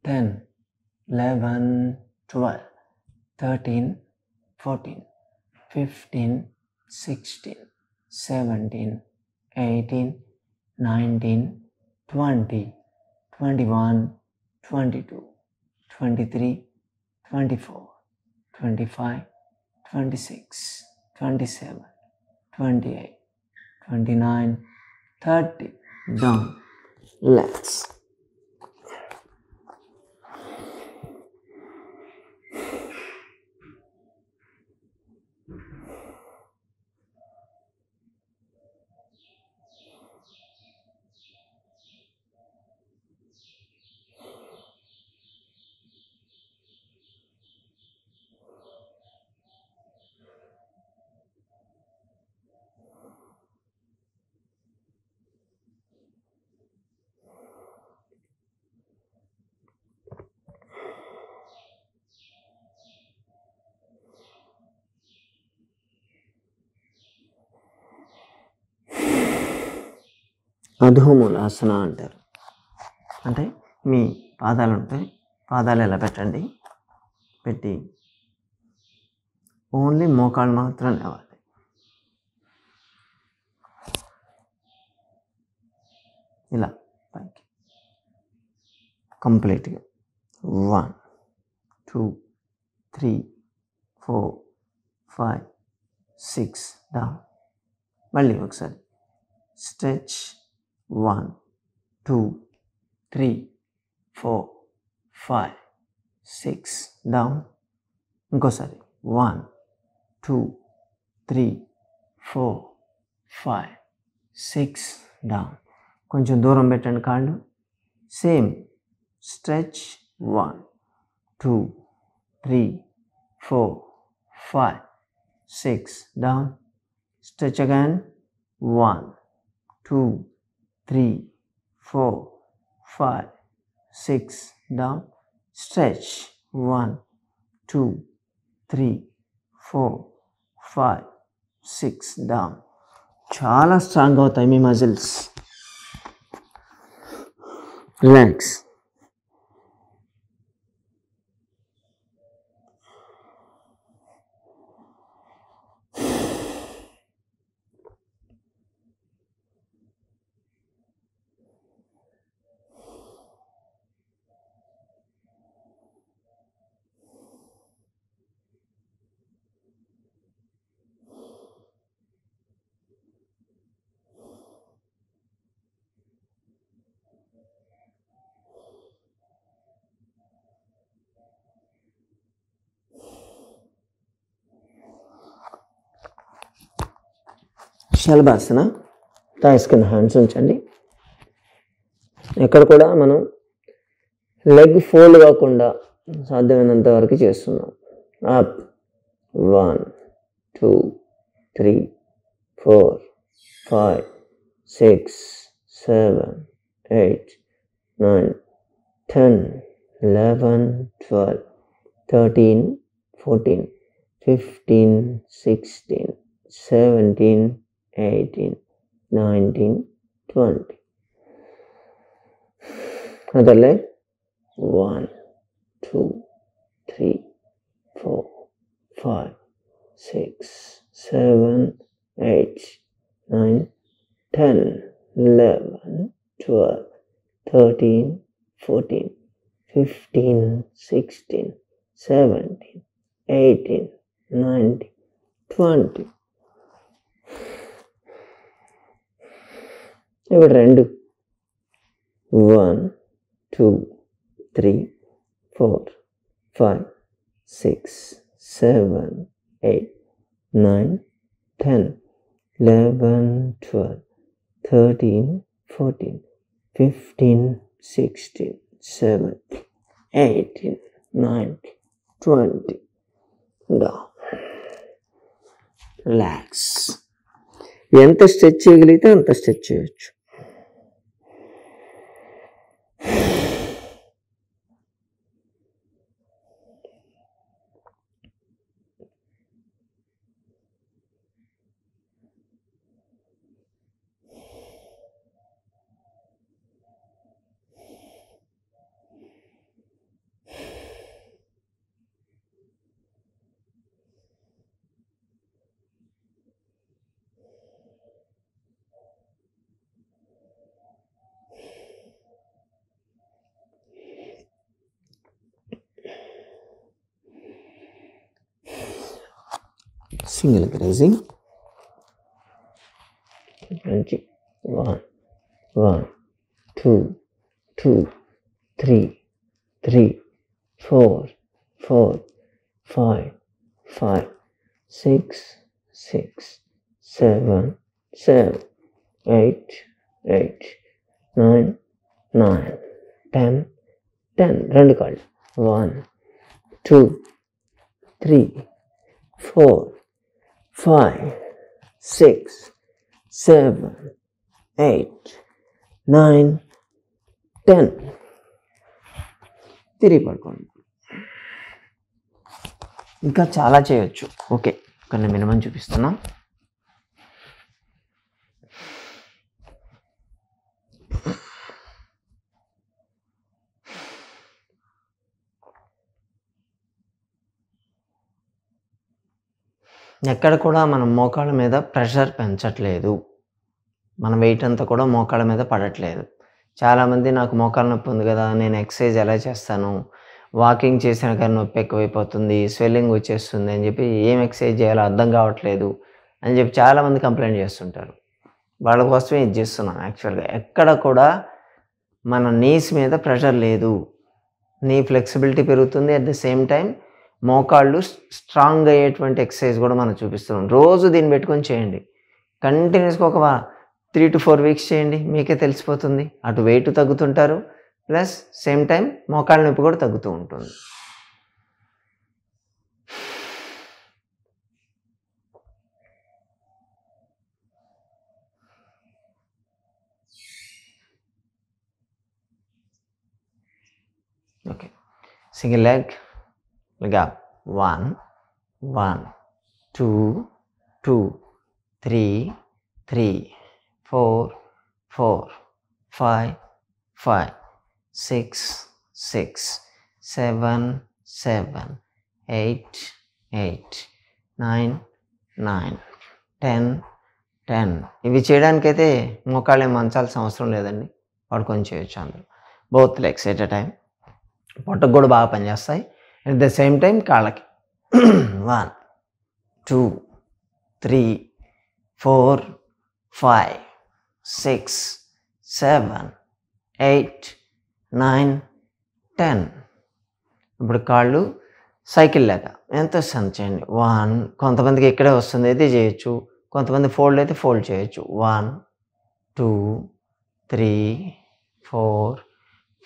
10 11 12 13 14 15 16 17 18 19 20 21 22 23 24 25 26 27 28 29 30. Down. Relax. అధోములాసన అంటారు. అంటే మీ పాదాలు ఉంటాయి, పాదాలు ఎలా పెట్టండి, పెట్టి ఓన్లీ మోకాళ్ళు మాత్రం లేవాలి. ఇలా పైకి కంప్లీట్గా. 1 2 3 4 5 6 డౌన్. మళ్ళీ ఒకసారి స్ట్రెచ్. 1 2 3 4 5 6 డౌన్. ఇంకోసారి 1 2 3 4 5 6 డౌన్. కొంచెం దూరం పెట్టండి కాళ్ళు. Same stretch. 1 2 3 4 5 6 down. Stretch again. 1 2 3 4 5 6 down. Stretch. 1 2 3 4 5 6 down. చాలా స్ట్రాంగ్ అవుతాయి మీ మజిల్స్. రిలాక్స్. శలభాసన. థాయిస్ కింద హ్యాండ్స్ ఉంచండి. ఎక్కడ కూడా మనం లెగ్ ఫోల్డ్ కాకుండా సాధ్యమైనంత వరకు చేస్తున్నాం. అప్. 1 2 3 4 5 6 7 8 9, 10, 11, 12, 13, 14, 15, 16, 17, 18, 19, 20. Other leg. 1, 2, 3, 4, 5, 6, 7, 8, 9, 10, 11, 12, 13, 14, 15, 16, 17, 18, 19, 20. ఇప్పుడు 2. 1, 2, 3, 4, 5, 6, 7, 8, 9, 10, 11, 12, 13, 14, 15, 16, 17, 18, 19, 20. Down. రిలాక్స్. ఎంత స్ట్రెచ్ చేయగలిగితే అంత స్ట్రెచ్ చేయొచ్చు. Single grazing. 1, 1, 2, 2, 3, 3, 4, 4, 5, 5, 6, 6, 7, 7, 8, 8, 9, 9, 10, 10. 2 కాళ్ళు. 1, 2, 3, 4, 5, 6, 7, 8, 9, 10. తిరిగి పడుకోండి. ఇంకా చాలా చేయొచ్చు. ఓకే, కొన్ని మినిమం చూపిస్తున్నాం. ఎక్కడ కూడా మనం మోకాళ్ళ మీద ప్రెషర్ పెంచట్లేదు. మన వెయిట్ అంతా కూడా మోకాళ్ళ మీద పడట్లేదు. చాలామంది నాకు మోకాళ్ళ నొప్పి ఉంది కదా, నేను ఎక్సర్సైజ్ ఎలా చేస్తాను, వాకింగ్ చేసినా కానీ నొప్పి ఎక్కువైపోతుంది, స్వెల్లింగ్ వచ్చేస్తుంది అని చెప్పి ఏం ఎక్సర్సైజ్ చేయాలో అర్థం కావట్లేదు అని చెప్పి చాలామంది కంప్లైంట్ చేస్తుంటారు. వాళ్ళ కోసమే ఇది చేస్తున్నాం. యాక్చువల్గా ఎక్కడ కూడా మన నీస్ మీద ప్రెషర్ లేదు. నీ ఫ్లెక్సిబిలిటీ పెరుగుతుంది. అట్ ద సేమ్ టైం మోకాళ్ళు స్ట్రాంగ్ అయ్యేటువంటి ఎక్సర్సైజ్ కూడా మనం చూపిస్తున్నాం. రోజు దీన్ని పెట్టుకొని చేయండి. కంటిన్యూస్గా ఒక 3 to 4 వీక్స్ చేయండి. మీకే తెలిసిపోతుంది. అటు వెయిట్ తగ్గుతుంటారు, ప్లస్ సేమ్ టైం మోకాళ్ళ నొప్పి కూడా తగ్గుతూ ఉంటుంది. Okay, single leg gap. 1, 1, 2, 2, 3, 3, 4, 4, 5, 5, 6, 6, 7, 7, 8, 8, 9, 9, 10, 10. ఇవి చేయడానికైతే మోకాళ్ళు ఏం మంచాల్సిన అవసరం లేదండి. పడుకొని చేయొచ్చు అందరూ. Both legs at a time. పొట్టకు కూడా బాగా పనిచేస్తాయి. అట్ ద సేమ్ టైం కాళ్ళకి. 1, 2, 3, 4, 5, 6, 7, 8, 9, 10. ఇప్పుడు కాళ్ళు సైకిల్ లాగా ఎంత వస్తుంది చేయండి. 1, కొంతమందికి ఇక్కడే వస్తుంది అయితే చేయొచ్చు, కొంతమంది ఫోల్డ్ అయితే ఫోల్డ్ చేయొచ్చు. 1, 2, 3, 4,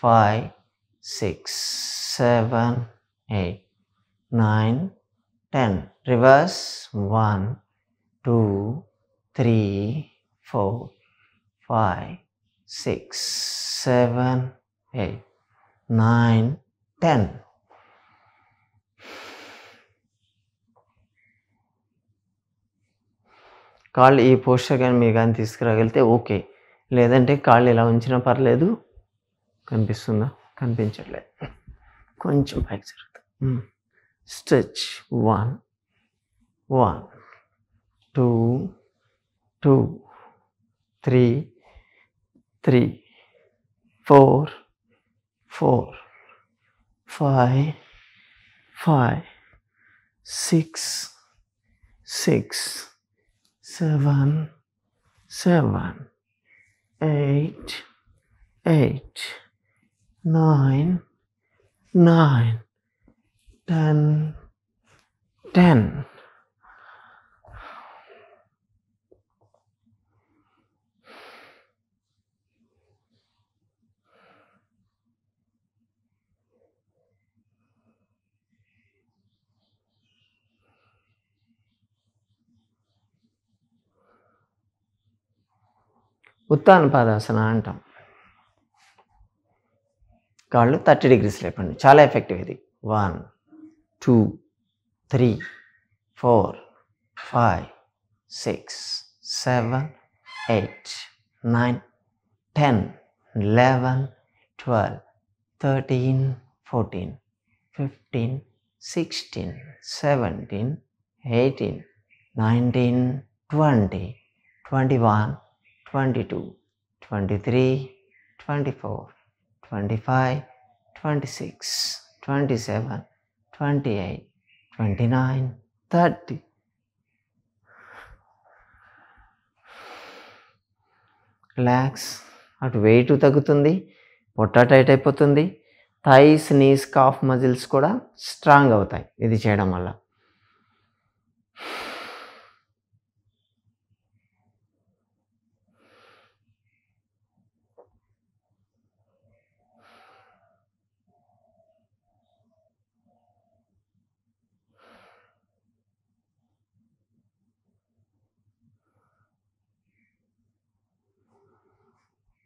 5, 6, 7, 8, 9, 10. రివర్స్. 1, 2, 3, 4, 5, 6, 7, 8, 9, 10. కాళ్ళు ఈ పోస్చర్ కానీ మీరు కానీ తీసుకురాగలిగితే ఓకే, లేదంటే కాళ్ళు ఇలా ఉంచినా పర్లేదు. కనిపిస్తుందా? కనిపించట్లేదు, కొంచెం పైకి జరుగుతుంది. స్ట్రెచ్ 1, 1, 2, 2, 3, 3, 4, 4, 5, 5, 6, 6, 7, 7, 8, 8, 9, 9, 10, 10. ఉత్తానపాదాసన అంటాం. కాళ్ళు 30 degrees లేపండి, చాలా ఎఫెక్టివ్ ఇది. 1, 2, 3, 4, 5, 6, 7, 8, 9, 10, 11, 12, 13, 14, 15, 16, 17, 18, 19, 20, 21, 22, 23, 24, 25, 26, 27, 28, 29, 30. రిలాక్స్. అటు వెయిట్ తగ్గుతుంది, పొట్ట టైట్ అయిపోతుంది, థైస్, నీస్, కాఫ్ మజిల్స్ కూడా స్ట్రాంగ్ అవుతాయి ఇది చేయడం వల్ల.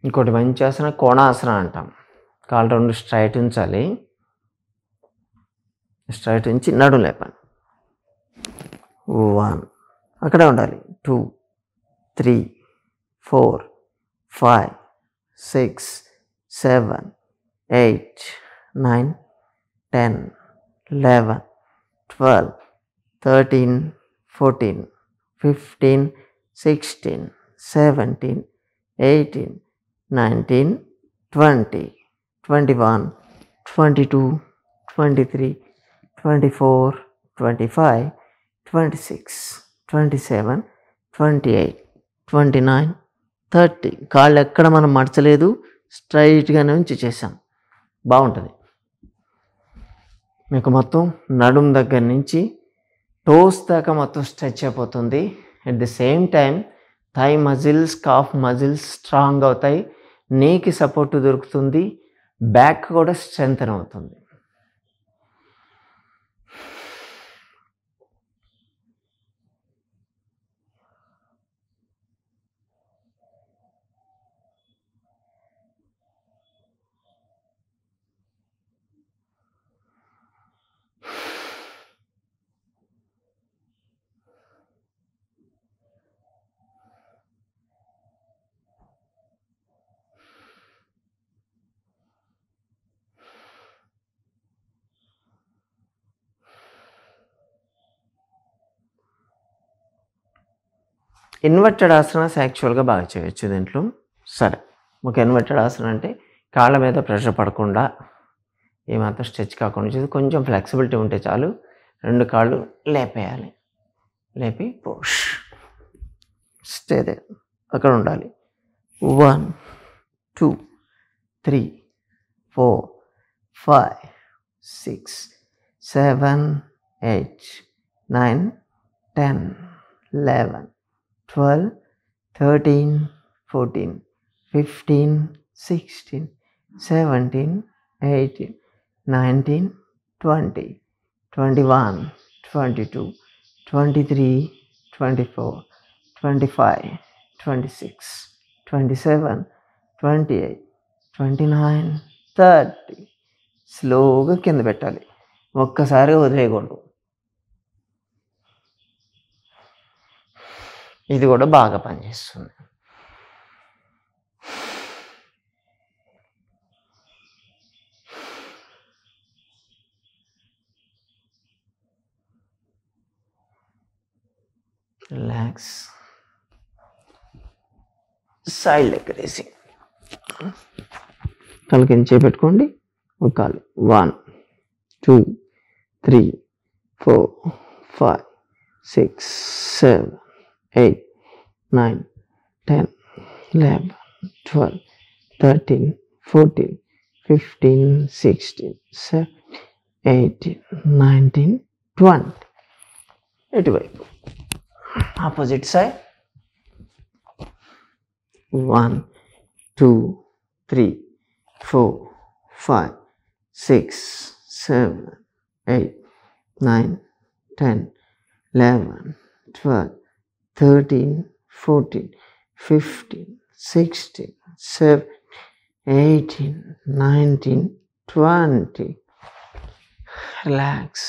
ఇంకోటి మంచి ఆసన కోణాసన అంటాం. కాళ్ళు 2 స్ట్రైట్ ఉంచాలి, స్ట్రైట్ ఉంచి నడుము లేపండి. 1, అక్కడే ఉండాలి. 2, 3, 4, 5, 6, 7, 8, 9, 10, 11, 12, 13, 14, 15, 16, 17, 18, 19, 20, 21, 22, 23, 24, 25, 26, 27, 28, 29, 30. కాళ్ళు ఎక్కడ మనం మడచలేదు, స్ట్రైట్గానే ఉంచి చేసాం. బాగుంటుంది. మీకు మొత్తం నడుం దగ్గర నుంచి టోస్ దాకా మొత్తం స్ట్రెచ్ అయిపోతుంది. At the same time thigh muscles, calf muscles strong అవుతాయి, నీకి సపోర్ట్ దొరుకుతుంది, బ్యాక్ కూడా స్ట్రెంథెన్ అవుతుంది. ఇన్వర్టెడ్ ఆసనాస్ యాక్చువల్గా బాగా చేయొచ్చు దీంట్లో. సరే, ఒక ఇన్వర్టెడ్ ఆసన అంటే కాళ్ళ మీద ప్రెషర్ పడకుండా, ఏమాత్రం స్ట్రెచ్ కాకుండా చేసి కొంచెం ఫ్లెక్సిబిలిటీ ఉంటే చాలు. 2 కాళ్ళు లేపేయాలి, లేపి పుష్, స్టే దేర్, అక్కడ ఉండాలి. 1, 2, 3, 4, 5, 6, 7, 8, 9, 10, 11, 12, 13, 14, 15, 16, 17, 18, 19, 20, 21, 22, 23, 24, 25, 26, 27, 28, 29, 30. స్లోగా కింద పెట్టాలి, ఒక్కసారిగా వదిలేయకూడదు. ఇది కూడా బాగా పనిచేస్తుంది. రిలాక్స్. Side leg raising. తలకింద చేపెట్టుకోండి, ఒక కాలు. 1 2 3 4 5 6 7 8 9 10 11 12 13 14 15 16 17 18 19 20. ఇటువైపు opposite side. 1 2 3 4 5 6 7 8 9 10 11 12 13 14 15 16 17 18 19 20. Relax.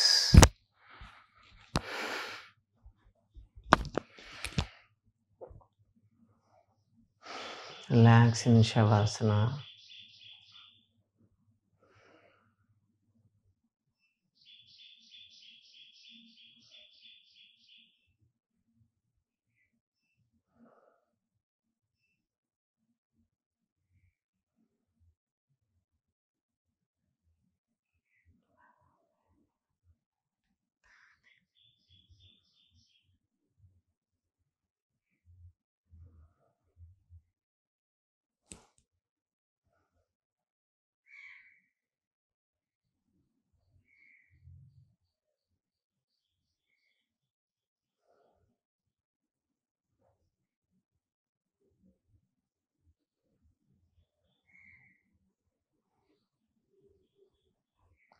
Relax in శవాసన.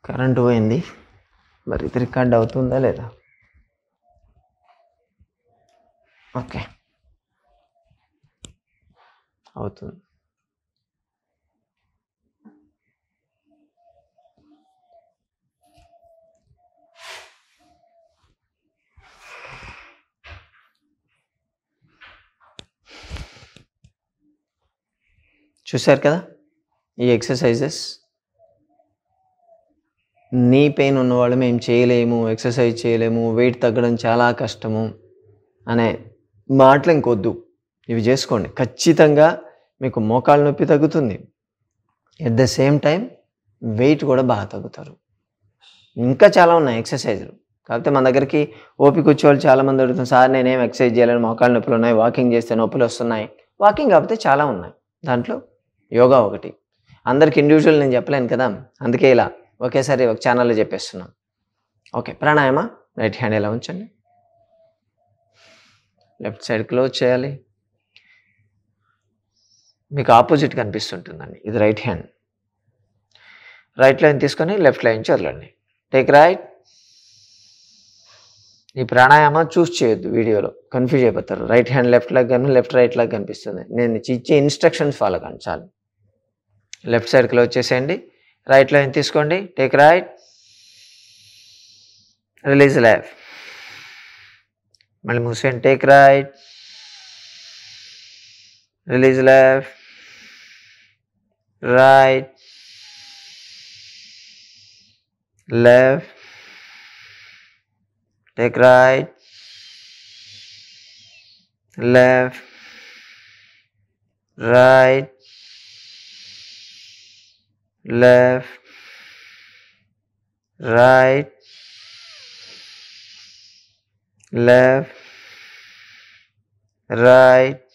Current పోయింది, మరి ఇది రికార్డ్ అవుతుందా లేదా? ఓకే, అవుతుంది. చూశారు కదా ఈ ఎక్సర్సైజెస్. నీ పెయిన్ ఉన్నవాళ్ళు మేము చేయలేము, ఎక్సర్సైజ్ చేయలేము, వెయిట్ తగ్గడం చాలా కష్టము అనే మాటలు ఇంకొద్దు. ఇవి చేసుకోండి, ఖచ్చితంగా మీకు మోకాళ్ళ నొప్పి తగ్గుతుంది. At the same time weight కూడా బాగా తగ్గుతారు. ఇంకా చాలా ఉన్నాయి ఎక్సర్సైజులు. కాకపోతే మన దగ్గరికి ఓపిక వచ్చేవాళ్ళు చాలామంది అడుగుతున్నారు, సార్ నేనేం ఎక్సర్సైజ్ చేయాలని, మోకాళ్ళ నొప్పులు ఉన్నాయి, వాకింగ్ చేస్తే నొప్పులు వస్తున్నాయి. వాకింగ్ కాకపోతే చాలా ఉన్నాయి, దాంట్లో యోగా ఒకటి. అందరికి ఇండివిజువల్ నేను చెప్పలేను కదా, అందుకే ఇలా ఒకేసారి ఒక ఛానల్లో చెప్పేస్తున్నాం. ఓకే, ప్రాణాయామ. రైట్ హ్యాండ్ ఎలా ఉంచండి, లెఫ్ట్ సైడ్ క్లోజ్ చేయాలి. మీకు ఆపోజిట్ కనిపిస్తుంటుందండి, ఇది రైట్ హ్యాండ్. రైట్ లైన్ తీసుకొని లెఫ్ట్ లైన్ వదలండి. Take right. ఈ ప్రాణాయామ చూస్ చేయొద్దు, వీడియోలో కన్ఫ్యూజ్ అయిపోతారు. రైట్ హ్యాండ్ లెఫ్ట్ లాగా కానీ లెఫ్ట్ రైట్ లాగా కనిపిస్తుంది. నేను ఇచ్చే ఇన్స్ట్రక్షన్స్ ఫాలో కండి చాలు. లెఫ్ట్ సైడ్ క్లోజ్ చేసేయండి. రైట్ లైన్ తీసుకోండి. Take right, release left. మళ్ళీ మూసేయండి. Take right, release left, right, left, take right, left, right, left, right, left, right,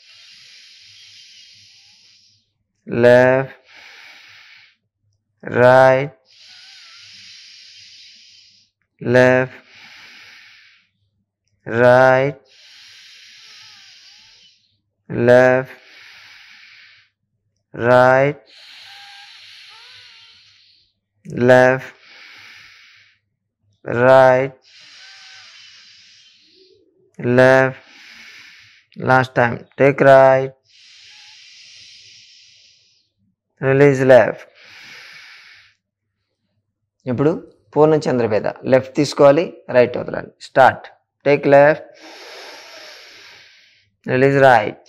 left, right, left, right, left, right, left, right, left. Last time. Take right, release left, ఇప్పుడు పూర్ణచంద్ర భేద. Left తీసుకోవాలి, right వదలాలి. Start. Take left, release right.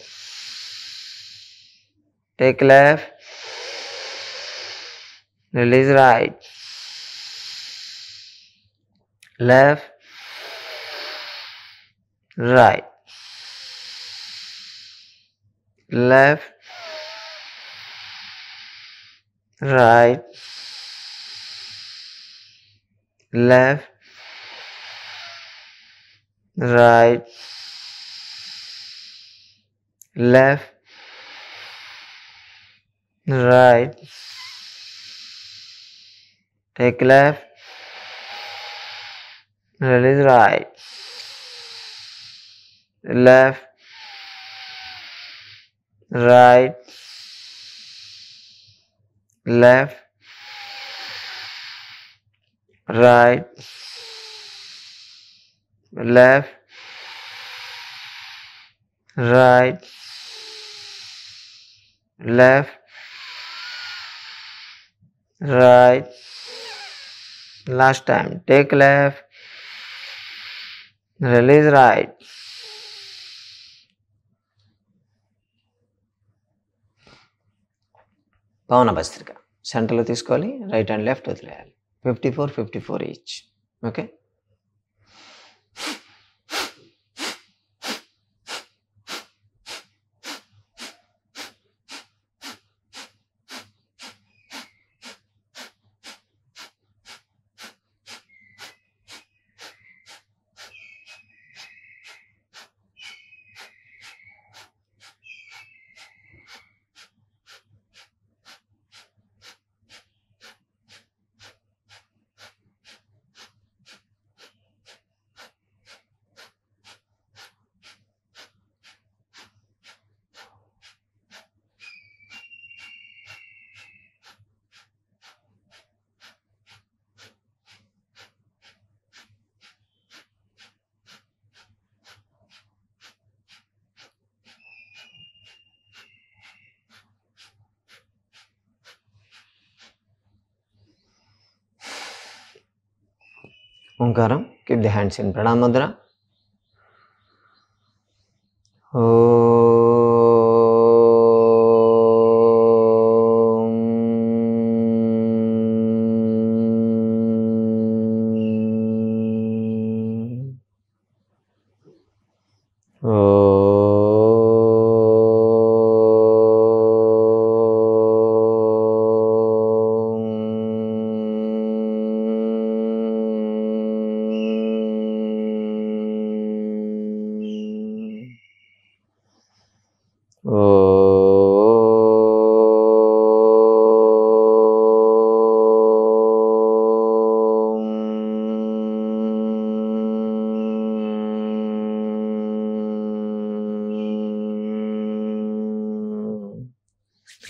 Take left, release right. Left, right, left, right, left, right, left, right. Take left, release right. Left, right, left, right, left, right, left, right. Last time. Take left, release right. పవన భస్త్రిక సెంటర్లో తీసుకోవాలి, right and left వదిలేయాలి. 54 each. Okay. Omkaram. Keep the hands in ప్రణామ Mudra.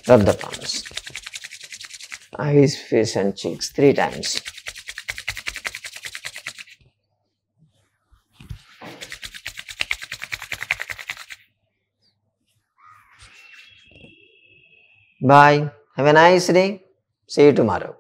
Rub the palms. Eyes, face and cheeks 3 times. Bye. Have a nice day. See you tomorrow.